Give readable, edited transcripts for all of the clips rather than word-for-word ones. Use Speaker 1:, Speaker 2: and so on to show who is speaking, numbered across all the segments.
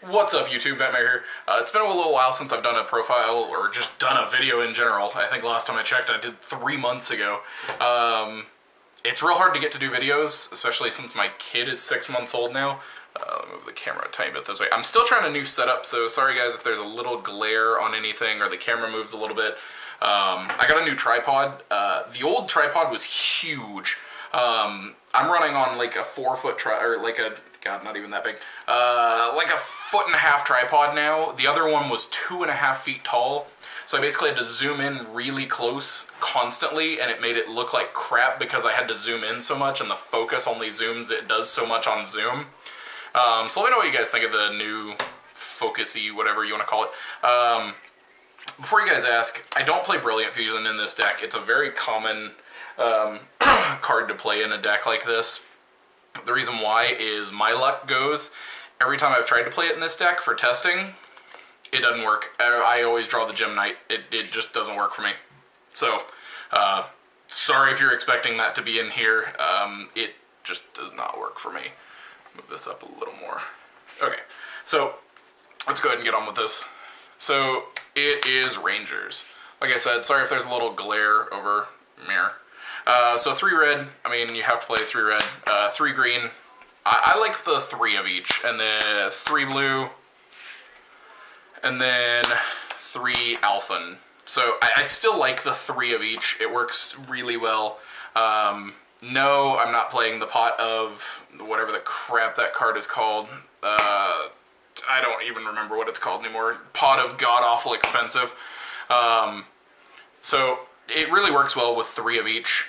Speaker 1: What's up, YouTube? Ventmaker here. It's been a little while since I've done a profile or just done a video in general. I think last time I checked I did 3 months ago. It's real hard to get to do videos, especially since my kid is 6 months old now. Let me move the camera a tiny bit this way. I'm still trying a new setup, so sorry guys if there's a little glare on anything or the camera moves a little bit. I got a new tripod. The old tripod was huge. I'm running on like a 4-foot or like a, God, not even that big, like a 1.5 foot tripod now. The other one was 2.5 feet tall. So I basically had to zoom in really close constantly, and it made it look like crap because I had to zoom in so much, and the focus only zooms, it does so much on zoom. So let me know what you guys think of the new Focusy, whatever you want to call it. Before you guys ask, I don't play Brilliant Fusion in this deck. It's a very common card to play in a deck like this. The reason why is my luck goes, every time I've tried to play it in this deck for testing, it doesn't work. I always draw the Gem Knight. It just doesn't work for me. So, sorry if you're expecting that to be in here. It just does not work for me. Move this up a little more. Okay, so let's go ahead and get on with this. So, it is Rangers. Like I said, sorry if there's a little glare over mirror. So 3 red, I mean, you have to play 3 red, 3 green. I like the 3 of each, and then 3 blue, and then 3 alpha. So I still like the 3 of each. It works really well. No, I'm not playing the pot of whatever the crap that card is called. I don't even remember what it's called anymore. Pot of god-awful expensive. So it really works well with 3 of each.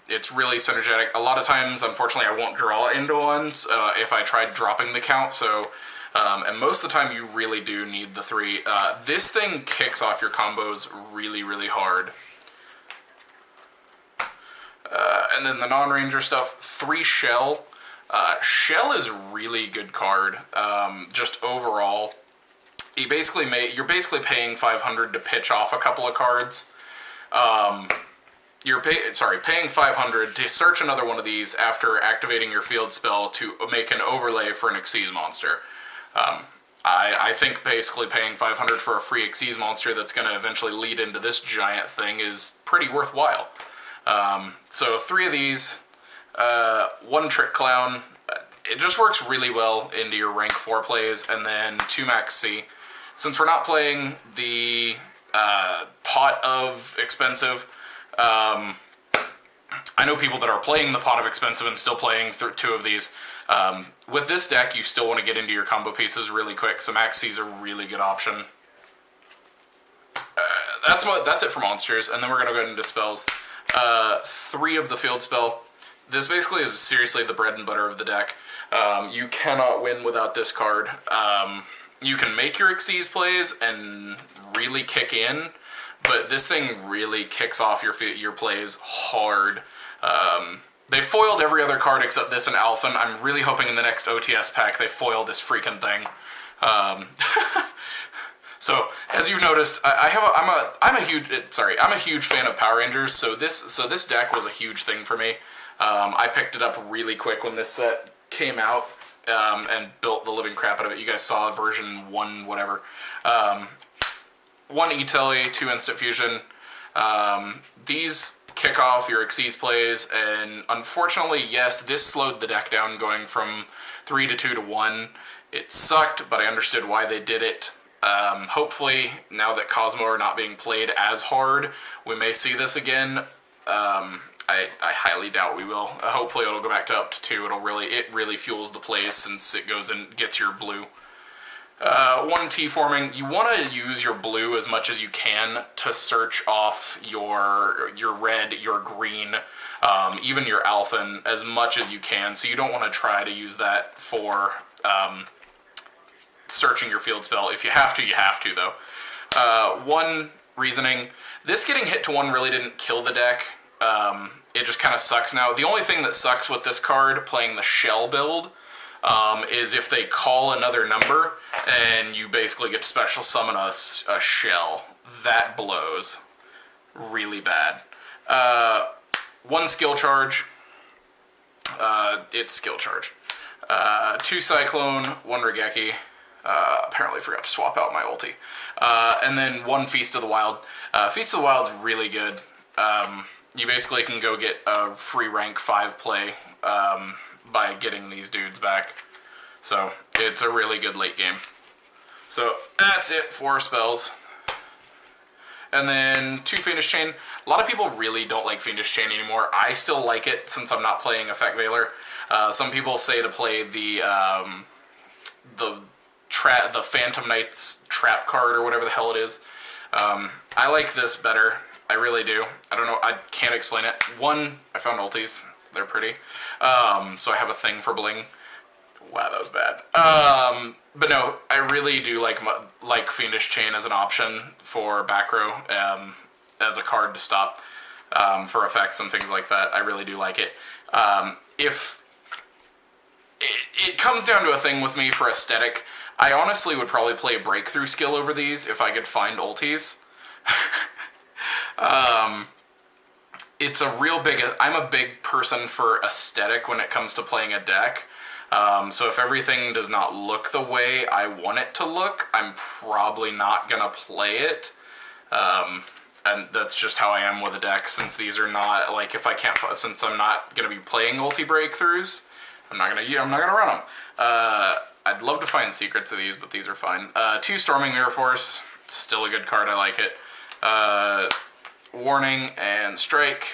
Speaker 1: It's really synergetic. A lot of times, unfortunately, I won't draw into ones if I tried dropping the count, so, and most of the time you really do need the 3. This thing kicks off your combos really, really hard. And then the non-ranger stuff, 3 shell. Shell is a really good card, just overall. You're basically paying 500 to pitch off a couple of cards. You're paying 500 to search another one of these after activating your field spell to make an overlay for an Xyz monster. I think basically paying 500 for a free Xyz monster that's going to eventually lead into this giant thing is pretty worthwhile. So 3 of these, 1 Trick Clown, it just works really well into your rank 4 plays, and then 2 Max C. Since we're not playing the pot of expensive, I know people that are playing the pot of expensive and still playing 2 of these. With this deck, you still want to get into your combo pieces really quick, so Max C is a really good option. That's it for monsters, and then we're going to go into spells. 3 of the field spell. This basically is seriously the bread and butter of the deck. You cannot win without this card. You can make your Xyz plays and really kick in, but this thing really kicks off your plays hard. They foiled every other card except this and Alpha. I'm really hoping in the next OTS pack they foil this freaking thing. So as you've noticed, I'm a huge fan of Power Rangers. So this deck was a huge thing for me. I picked it up really quick when this set came out. And built the living crap out of it. You guys saw version 1, whatever. 1 E-Telly, 2 Instant Fusion. These kick off your Xyz plays, and unfortunately, yes, this slowed the deck down going from 3 to 2 to 1. It sucked, but I understood why they did it. Hopefully, now that Cosmo are not being played as hard, we may see this again. I highly doubt we will. Hopefully it'll go back to up to 2. It really fuels the plays since it goes and gets your blue. 1 T-forming. You want to use your blue as much as you can to search off your red, your green, even your alpha as much as you can. So you don't want to try to use that for searching your field spell. If you have to, you have to though. 1 reasoning. This getting hit to 1 really didn't kill the deck. It just kind of sucks now. The only thing that sucks with this card, playing the shell build, is if they call another number, and you basically get to special summon a shell. That blows really bad. 1 skill charge. It's skill charge. 2 Cyclone, 1 Regeki. Apparently forgot to swap out my ulti. And then 1 Feast of the Wild. Feast of the Wild's really good. You basically can go get a free rank 5 play by getting these dudes back. So it's a really good late game. So that's it for spells. And then 2 Fiendish Chain. A lot of people really don't like Fiendish Chain anymore. I still like it since I'm not playing Effect Veiler. Some people say to play the Phantom Knight's trap card or whatever the hell it is. I like this better. I really do. I don't know. I can't explain it. One, I found ultis. They're pretty. So I have a thing for bling. Wow, that was bad. But no, I really do like Fiendish Chain as an option for back row, as a card to stop for effects and things like that. I really do like it. If it comes down to a thing with me for aesthetic, I honestly would probably play a breakthrough skill over these if I could find ultis. It's a real big... I'm a big person for aesthetic when it comes to playing a deck. So if everything does not look the way I want it to look, I'm probably not going to play it. And that's just how I am with a deck, since these are not, like, if I can't... Since I'm not going to be playing ulti breakthroughs, I'm not going to run them. I'd love to find secrets of these, but these are fine. 2 Storming Mirror Force, still a good card, I like it. Warning and Strike,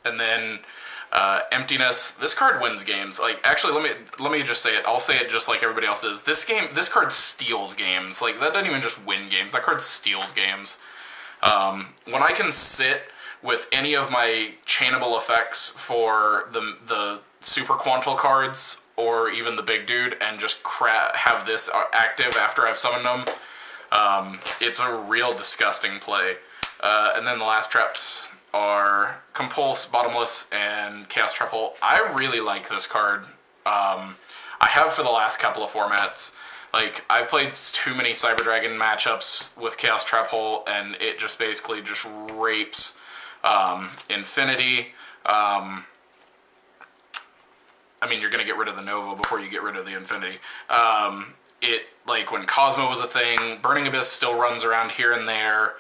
Speaker 1: and then Emptiness. This card wins games. Like, actually, let me just say it. I'll say it just like everybody else does. This card steals games. Like, that doesn't even just win games. That card steals games. When I can sit with any of my chainable effects for the Super Quantal cards, or even the big dude, and just have this active after I've summoned them, it's a real disgusting play. And then the last traps are Compulse, Bottomless, and Chaos Trap Hole. I really like this card. I have for the last couple of formats. Like, I played too many Cyber Dragon matchups with Chaos Trap Hole, and it just basically just rapes Infinity. I mean, you're going to get rid of the Nova before you get rid of the Infinity. Like, when Cosmo was a thing, Burning Abyss still runs around here and there.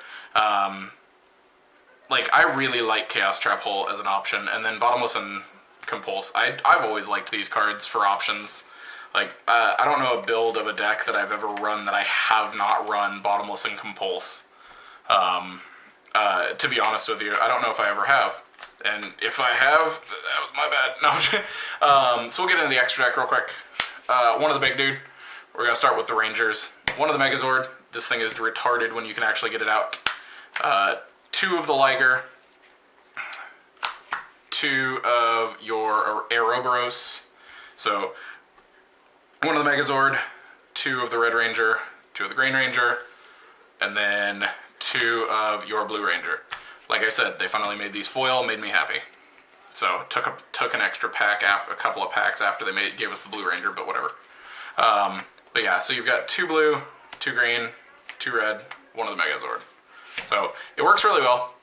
Speaker 1: Like, I really like Chaos Trap Hole as an option, and then Bottomless and Compulse. I've always liked these cards for options. Like, I don't know a build of a deck that I've ever run that I have not run Bottomless and Compulse. To be honest with you, I don't know if I ever have. And if I have, that was my bad. No, so we'll get into the extra deck real quick. One of the big dude. We're going to start with the Rangers. One of the Megazord. This thing is retarded when you can actually get it out. 2 of the Liger. 2 of your Ouroboros. So, 1 of the Megazord. 2 of the Red Ranger. 2 of the Green Ranger. And then 2 of your Blue Ranger. Like I said, they finally made these foil, made me happy. So took an extra pack, a couple of packs after they gave us the Blue Ranger, but whatever. But yeah, so you've got 2 blue, 2 green, 2 red, 1 of the Megazord. So it works really well.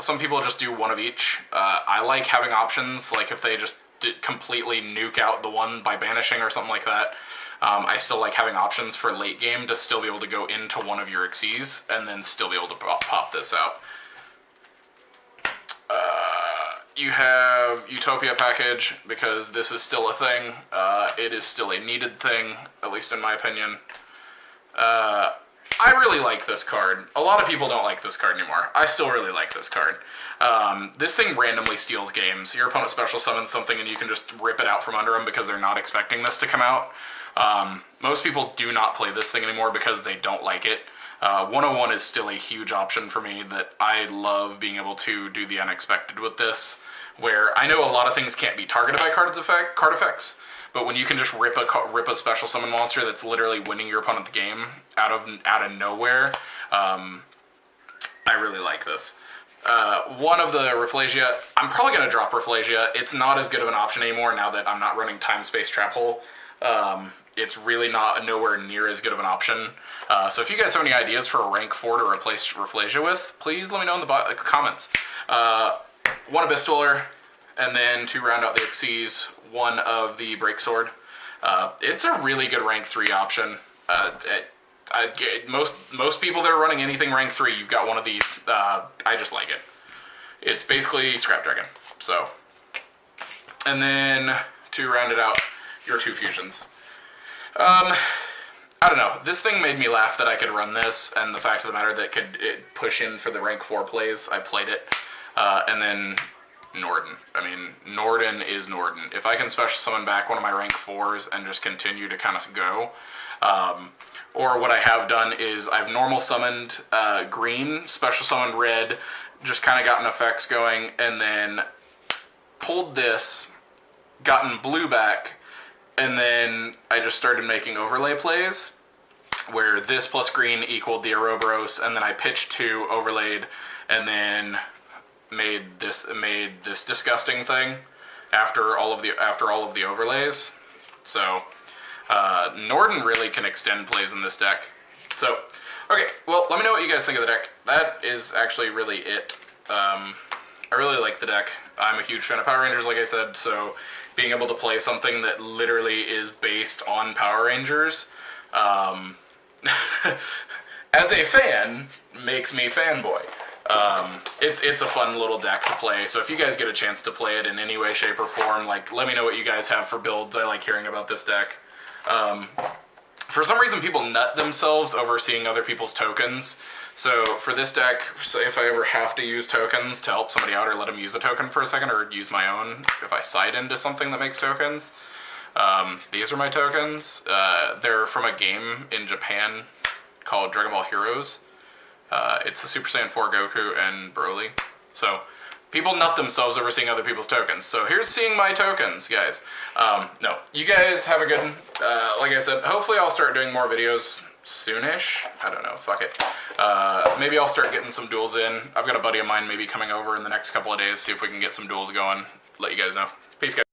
Speaker 1: Some people just do 1 of each. I like having options, like if they just completely nuke out the one by banishing or something like that. I still like having options for late game to still be able to go into 1 of your Xyz and then still be able to pop this out. You have Utopia package, because this is still a thing. It is still a needed thing, at least in my opinion. I really like this card. A lot of people don't like this card anymore. I still really like this card. This thing randomly steals games. Your opponent special summons something and you can just rip it out from under them because they're not expecting this to come out. Most people do not play this thing anymore because they don't like it. 101 is still a huge option for me that I love being able to do the unexpected with this, where I know a lot of things can't be targeted by card effects, but when you can just rip a special summon monster that's literally winning your opponent the game out of nowhere, I really like this. 1 of the Rafflesia, I'm probably going to drop Rafflesia. It's not as good of an option anymore now that I'm not running Time Space Trap Hole. It's really nowhere near as good of an option. So if you guys have any ideas for a rank 4 to replace Rafflesia with, please let me know in the comments. 1 Abyss Dweller, and then to round out the Xyz, 1 of the Break Sword. It's a really good rank 3 option. Most people that are running anything rank 3, you've got one of these. I just like it. It's basically Scrap Dragon. So, and then to round it out, your 2 fusions. I don't know. This thing made me laugh that I could run this, and the fact of the matter that it push in for the rank 4 plays. I played it, and then Norden. I mean, Norden is Norden. If I can special summon back one of my rank 4s and just continue to kind of go, or what I have done is I've normal summoned green, special summoned red, just kind of gotten effects going, and then pulled this, gotten blue back, and then I just started making overlay plays where this plus green equaled the Ouroboros, and then I pitched 2, overlaid, and then made this disgusting thing after all of the overlays. So Norden really can extend plays in this deck. So okay, well, let me know what you guys think of the deck. That is actually really it. I really like the deck. I'm a huge fan of Power Rangers, like I said, so being able to play something that literally is based on Power Rangers, as a fan, makes me fanboy. It's a fun little deck to play, so if you guys get a chance to play it in any way, shape, or form, like, let me know what you guys have for builds. I like hearing about this deck. For some reason, people nut themselves over seeing other people's tokens. So for this deck, if I ever have to use tokens to help somebody out or let them use a token for a second, or use my own, if I side into something that makes tokens, these are my tokens. They're from a game in Japan called Dragon Ball Heroes. It's the Super Saiyan 4 Goku and Broly. So people nut themselves over seeing other people's tokens. So here's seeing my tokens, guys. No, you guys have a good one. Like I said, hopefully I'll start doing more videos soonish. I don't know, fuck it. Maybe I'll start getting some duels in. I've got a buddy of mine maybe coming over in the next couple of days, see if we can get some duels going. Let you guys know. Peace, guys.